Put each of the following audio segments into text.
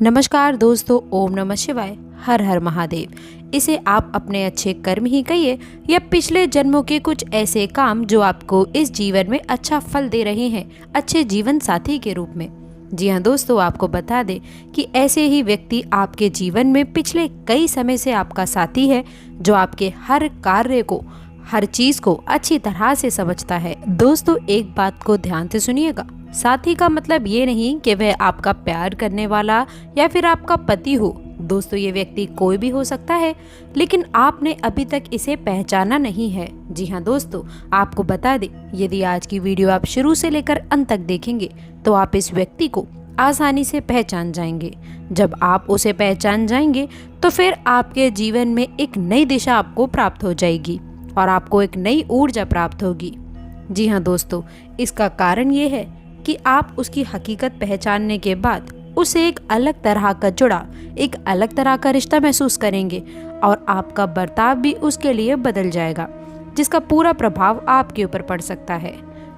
नमस्कार दोस्तों, ओम नमः शिवाय, हर हर महादेव। इसे आप अपने अच्छे कर्म ही कहिए या पिछले जन्मों के कुछ ऐसे काम जो आपको इस जीवन में अच्छा फल दे रहे हैं, अच्छे जीवन साथी के रूप में। जी हाँ दोस्तों, आपको बता दें कि ऐसे ही व्यक्ति आपके जीवन में पिछले कई समय से आपका साथी है, जो आपके हर कार्य को, हर चीज को अच्छी तरह से समझता है। दोस्तों, एक बात को ध्यान से सुनिएगा, साथी का मतलब ये नहीं कि वह आपका प्यार करने वाला या फिर आपका पति हो। दोस्तों, ये व्यक्ति कोई भी हो सकता है, लेकिन आपने अभी तक इसे पहचाना नहीं है। जी हाँ दोस्तों, आपको बता दें, यदि आज की वीडियो आप शुरू से लेकर अंत तक देखेंगे तो आप इस व्यक्ति को आसानी से पहचान जाएंगे। जब आप उसे पहचान जाएंगे तो फिर आपके जीवन में एक नई दिशा आपको प्राप्त हो जाएगी और आपको एक नई ऊर्जा प्राप्त होगी। जी हाँ दोस्तों, इसका कारण ये है कि आप उसकी हकीकत पहचानने के बाद उसे एक अलग तरह का जुड़ाव, एक अलग तरह का रिश्ता महसूस करेंगे और आपका बर्ताव भी उसके लिए बदल जाएगा, जिसका पूरा प्रभाव आपके ऊपर पड़ सकता है।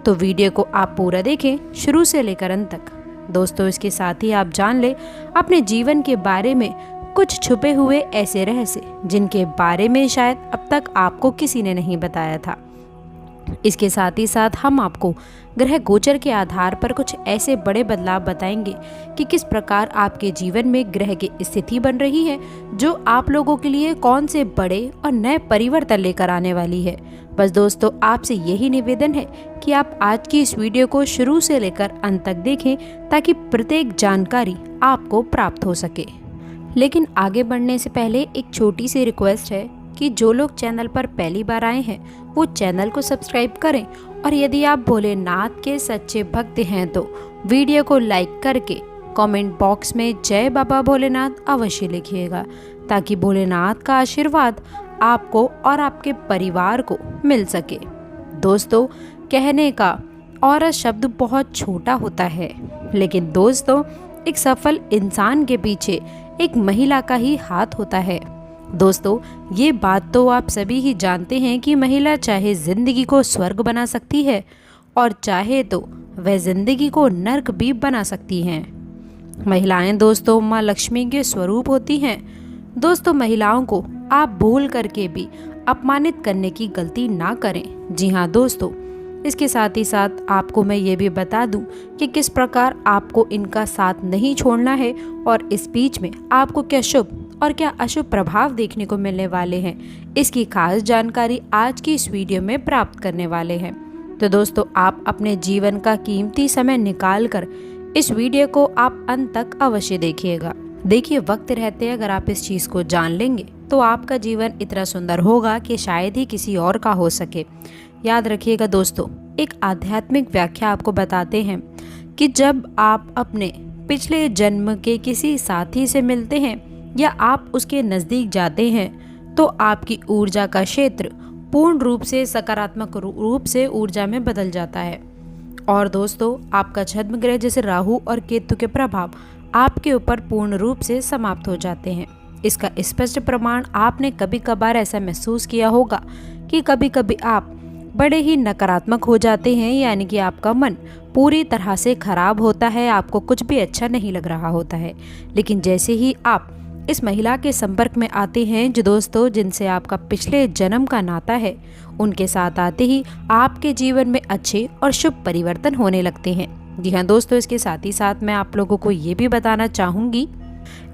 तो वीडियो को आप पूरा देखें, शुरू से लेकर अंत तक। दोस्तों, इसके साथ ही आप जान ले अपने जीवन के बारे में कुछ छुपे हुए ऐसे रहस्य जिनके बारे में शायद अब तक आपको किसी ने नहीं बताया था। इसके साथ ही साथ हम आपको ग्रह गोचर के आधार पर कुछ ऐसे बड़े बदलाव बताएंगे कि किस प्रकार आपके जीवन में ग्रह की स्थिति बन रही है, जो आप लोगों के लिए कौन से बड़े और नए परिवर्तन लेकर आने वाली है। बस दोस्तों, आपसे यही निवेदन है कि आप आज की इस वीडियो को शुरू से लेकर अंत तक देखें, ताकि प्रत्येक जानकारी आपको प्राप्त हो सके। लेकिन आगे बढ़ने से पहले एक छोटी सी रिक्वेस्ट है कि जो लोग चैनल पर पहली बार आए हैं वो चैनल को सब्सक्राइब करें, और यदि आप भोलेनाथ के सच्चे भक्त हैं तो वीडियो को लाइक करके कमेंट बॉक्स में जय बाबा भोलेनाथ अवश्य लिखिएगा, ताकि भोलेनाथ का आशीर्वाद आपको और आपके परिवार को मिल सके। दोस्तों, कहने का औरत शब्द बहुत छोटा होता है, लेकिन दोस्तों, एक सफल इंसान के पीछे एक महिला का ही हाथ होता है। दोस्तों, ये बात तो आप सभी ही जानते हैं कि महिला चाहे जिंदगी को स्वर्ग बना सकती है और चाहे तो वह जिंदगी को नर्क भी बना सकती हैं। महिलाएं दोस्तों माँ लक्ष्मी के स्वरूप होती हैं। दोस्तों, महिलाओं को आप भूल करके भी अपमानित करने की गलती ना करें। जी हाँ दोस्तों, इसके साथ ही साथ आपको मैं ये भी बता दूं कि किस प्रकार आपको इनका साथ नहीं छोड़ना है और इस बीच में आपको क्या शुभ और क्या अशुभ प्रभाव देखने को मिलने वाले हैं, इसकी खास जानकारी आज की इस वीडियो में प्राप्त करने वाले हैं। तो दोस्तों, आप अपने जीवन का कीमती समय निकाल कर इस वीडियो को आप अंत तक अवश्य देखिएगा। देखिए, वक्त रहते अगर आप इस चीज़ को जान लेंगे तो आपका जीवन इतना सुंदर होगा कि शायद ही किसी और का हो सके। याद रखिएगा दोस्तों, एक आध्यात्मिक व्याख्या आपको बताते हैं कि जब आप अपने पिछले जन्म के किसी साथी से मिलते हैं या आप उसके नज़दीक जाते हैं तो आपकी ऊर्जा का क्षेत्र पूर्ण रूप से सकारात्मक रूप से ऊर्जा में बदल जाता है। और दोस्तों, आपका छद्म ग्रह जैसे राहु और केतु के प्रभाव आपके ऊपर पूर्ण रूप से समाप्त हो जाते हैं। इसका स्पष्ट प्रमाण आपने कभी कभार ऐसा महसूस किया होगा कि कभी कभी आप बड़े ही नकारात्मक हो जाते हैं, यानी कि आपका मन पूरी तरह से खराब होता है, आपको कुछ भी अच्छा नहीं लग रहा होता है। लेकिन जैसे ही आप इस महिला के संपर्क में आते हैं, जो दोस्तों जिनसे आपका पिछले जन्म का नाता है, उनके साथ आते ही आपके जीवन में अच्छे और शुभ परिवर्तन होने लगते हैं। जी हाँ दोस्तों, इसके साथ ही साथ मैं आप लोगों को ये भी बताना चाहूँगी,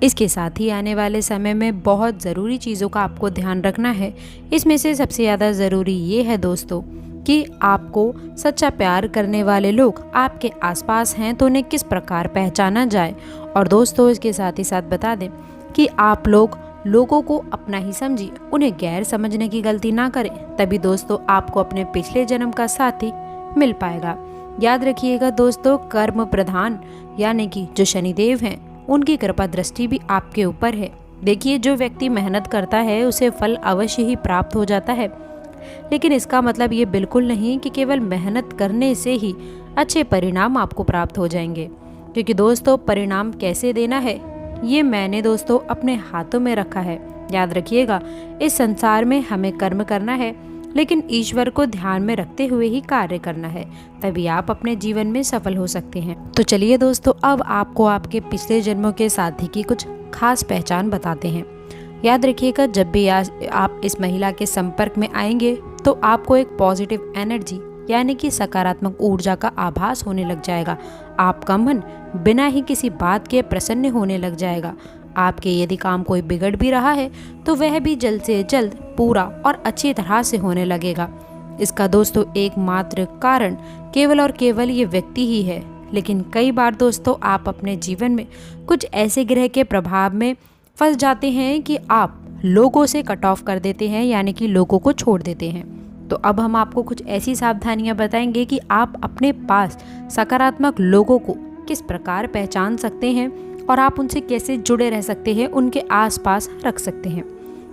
इसके साथ ही आने वाले समय में बहुत ज़रूरी चीज़ों का आपको ध्यान रखना है। इसमें से सबसे ज़्यादा ज़रूरी ये है दोस्तों कि आपको सच्चा प्यार करने वाले लोग आपके आसपास हैं तो उन्हें किस प्रकार पहचाना जाए। और दोस्तों, इसके साथ ही साथ बता दें कि आप लोगों को अपना ही समझिए, उन्हें गैर समझने की गलती ना करें, तभी दोस्तों आपको अपने पिछले जन्म का साथी मिल पाएगा। याद रखिएगा दोस्तों, कर्म प्रधान यानी कि जो शनिदेव हैं, उनकी कृपा दृष्टि भी आपके ऊपर है। देखिए, जो व्यक्ति मेहनत करता है उसे फल अवश्य ही प्राप्त हो जाता है, लेकिन इसका मतलब ये बिल्कुल नहीं कि केवल मेहनत करने से ही अच्छे परिणाम आपको प्राप्त हो जाएंगे। क्योंकि दोस्तों, परिणाम कैसे देना है ये मैंने दोस्तों अपने हाथों में रखा है। याद रखिएगा, इस संसार में हमें कर्म करना है लेकिन ईश्वर को ध्यान में रखते हुए ही कार्य करना है, तभी आप अपने जीवन में सफल हो सकते हैं। तो चलिए दोस्तों, अब आपको आपके पिछले जन्मों के साथी की कुछ खास पहचान बताते हैं। याद रखिएगा, जब भी आप इस महिला के संपर्क में आएंगे तो आपको एक पॉजिटिव एनर्जी यानी कि सकारात्मक ऊर्जा का आभास होने लग जाएगा। आपका मन बिना ही किसी बात के प्रसन्न होने लग जाएगा। आपके यदि काम कोई बिगड़ भी रहा है तो वह भी जल्द से जल्द पूरा और अच्छी तरह से होने लगेगा। इसका दोस्तों एकमात्र कारण केवल और केवल ये व्यक्ति ही है। लेकिन कई बार दोस्तों आप अपने जीवन में कुछ ऐसे ग्रह के प्रभाव में फंस जाते हैं कि आप लोगों से कट ऑफ कर देते हैं, यानी कि लोगों को छोड़ देते हैं। तो अब हम आपको कुछ ऐसी सावधानियां बताएंगे कि आप अपने पास सकारात्मक लोगों को किस प्रकार पहचान सकते हैं और आप उनसे कैसे जुड़े रह सकते हैं, उनके आसपास रख सकते हैं।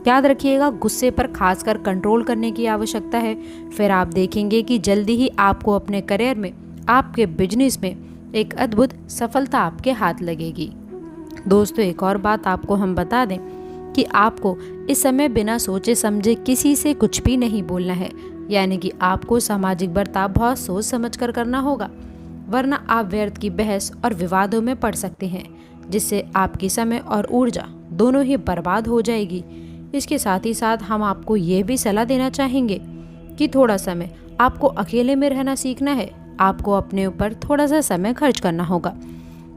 याद रखिएगा, गुस्से पर खासकर कंट्रोल करने की आवश्यकता है। फिर आप देखेंगे कि जल्दी ही आपको अपने करियर में, आपके बिजनेस में एक अद्भुत सफलता आपके हाथ लगेगी। दोस्तों एक और बात आपको हम बता दें कि आपको इस समय बिना सोचे समझे किसी से कुछ भी नहीं बोलना है, यानी कि आपको सामाजिक बर्ताव बहुत सोच समझ कर करना होगा, वरना आप व्यर्थ की बहस और विवादों में पड़ सकते हैं, जिससे आपकी समय और ऊर्जा दोनों ही बर्बाद हो जाएगी। इसके साथ ही साथ हम आपको ये भी सलाह देना चाहेंगे कि थोड़ा समय आपको अकेले में रहना सीखना है। आपको अपने ऊपर थोड़ा सा समय खर्च करना होगा,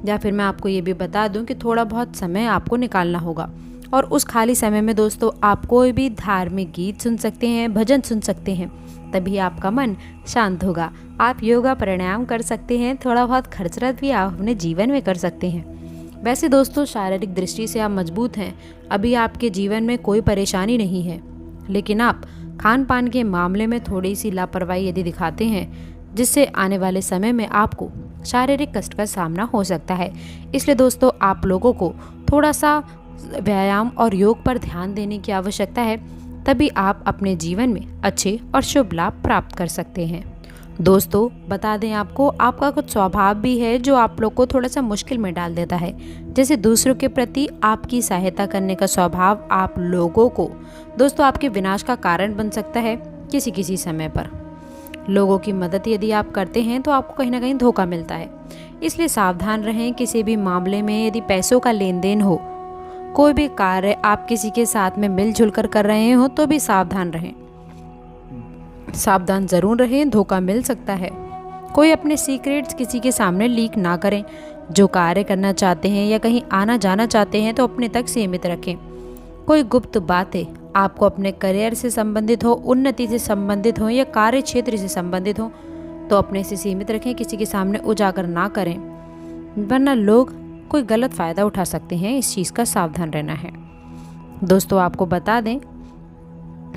या फिर मैं आपको ये भी बता दूं कि थोड़ा बहुत समय आपको निकालना होगा। और उस खाली समय में दोस्तों आप कोई भी धार्मिक गीत सुन सकते हैं, भजन सुन सकते हैं, तभी आपका मन शांत होगा। आप योगा प्राणायाम कर सकते हैं, थोड़ा बहुत खर्चरत भी आप अपने जीवन में कर सकते हैं। वैसे दोस्तों शारीरिक दृष्टि से आप मजबूत हैं, अभी आपके जीवन में कोई परेशानी नहीं है, लेकिन आप खान पान के मामले में थोड़ी सी लापरवाही यदि दिखाते हैं, जिससे आने वाले समय में आपको शारीरिक कष्ट का सामना हो सकता है। इसलिए दोस्तों आप लोगों को थोड़ा सा व्यायाम और योग पर ध्यान देने की आवश्यकता है, तभी आप अपने जीवन में अच्छे और शुभ लाभ प्राप्त कर सकते हैं। दोस्तों बता दें आपको, आपका कुछ स्वभाव भी है जो आप लोग को थोड़ा सा मुश्किल में डाल देता है। जैसे दूसरों के प्रति आपकी सहायता करने का स्वभाव आप लोगों को दोस्तों आपके विनाश का कारण बन सकता है। किसी किसी समय पर लोगों की मदद यदि आप करते हैं तो आपको कहीं ना कहीं धोखा मिलता है, इसलिए सावधान रहें। किसी भी मामले में यदि पैसों का लेन देन हो, कोई भी कार्य आप किसी के साथ में मिलजुल कर रहे हो, तो भी सावधान रहें। सावधान जरूर रहें, धोखा मिल सकता है। कोई अपने सीक्रेट्स किसी के सामने लीक ना करें। जो कार्य करना चाहते हैं या कहीं आना जाना चाहते हैं तो अपने तक सीमित रखें। कोई गुप्त बातें आपको अपने करियर से संबंधित हो, उन्नति से संबंधित हो या कार्य क्षेत्र से संबंधित हो, तो अपने से सीमित रखें, किसी के सामने उजागर ना करें, वरना लोग कोई गलत फ़ायदा उठा सकते हैं। इस चीज़ का सावधान रहना है। दोस्तों आपको बता दें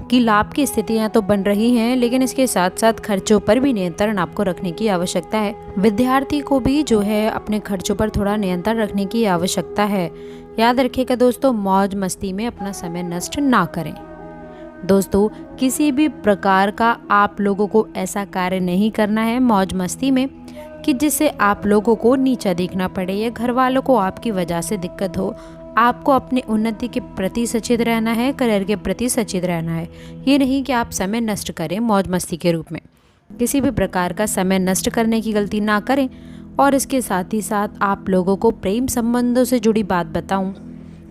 कि लाभ की स्थितियां तो बन रही हैं, लेकिन इसके साथ साथ खर्चों पर भी नियंत्रण आपको रखने की आवश्यकता है। विद्यार्थी को भी जो है अपने खर्चों पर थोड़ा नियंत्रण रखने की आवश्यकता है। याद रखिएगा दोस्तों, मौज मस्ती में अपना समय नष्ट ना करें। दोस्तों किसी भी प्रकार का आप लोगों को ऐसा कार्य नहीं करना है मौज मस्ती में कि जिससे आप लोगों को नीचा दिखना पड़े या घर वालों को आपकी वजह से दिक्कत हो। आपको अपनी उन्नति के प्रति सचेत रहना है, करियर के प्रति सचेत रहना है। ये नहीं कि आप समय नष्ट करें मौज मस्ती के रूप में। किसी भी प्रकार का समय नष्ट करने की गलती ना करें। और इसके साथ ही साथ आप लोगों को प्रेम संबंधों से जुड़ी बात बताऊं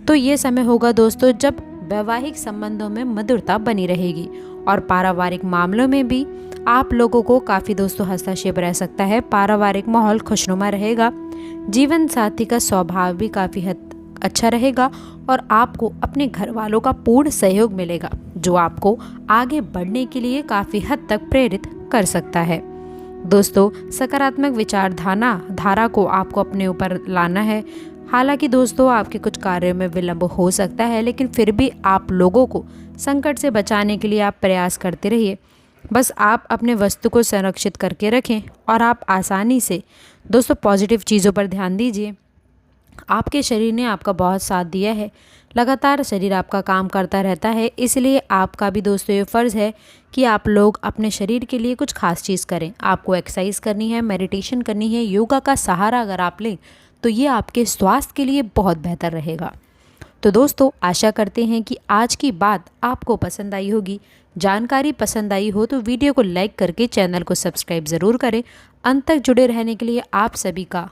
तो ये समय होगा दोस्तों जब वैवाहिक संबंधों में मधुरता बनी रहेगी, और पारिवारिक मामलों में भी आप लोगों को काफ़ी दोस्तों हस्तक्षेप रह सकता है। पारिवारिक माहौल खुशनुमा रहेगा। जीवन साथी का स्वभाव भी काफ़ी हद अच्छा रहेगा और आपको अपने घर वालों का पूर्ण सहयोग मिलेगा, जो आपको आगे बढ़ने के लिए काफ़ी हद तक प्रेरित कर सकता है। दोस्तों सकारात्मक विचारधारा को आपको अपने ऊपर लाना है। हालांकि दोस्तों आपके कुछ कार्यों में विलंब हो सकता है, लेकिन फिर भी आप लोगों को संकट से बचाने के लिए आप प्रयास करते रहिए। बस आप अपने वस्तु को संरक्षित करके रखें और आप आसानी से दोस्तों पॉजिटिव चीज़ों पर ध्यान दीजिए। आपके शरीर ने आपका बहुत साथ दिया है, लगातार शरीर आपका काम करता रहता है, इसलिए आपका भी दोस्तों ये फ़र्ज़ है कि आप लोग अपने शरीर के लिए कुछ खास चीज़ करें। आपको एक्सरसाइज करनी है, मेडिटेशन करनी है, योगा का सहारा अगर आप लें तो ये आपके स्वास्थ्य के लिए बहुत बेहतर रहेगा। तो दोस्तों आशा करते हैं कि आज की बात आपको पसंद आई होगी। जानकारी पसंद आई हो तो वीडियो को लाइक करके चैनल को सब्सक्राइब ज़रूर करें। अंत तक जुड़े रहने के लिए आप सभी का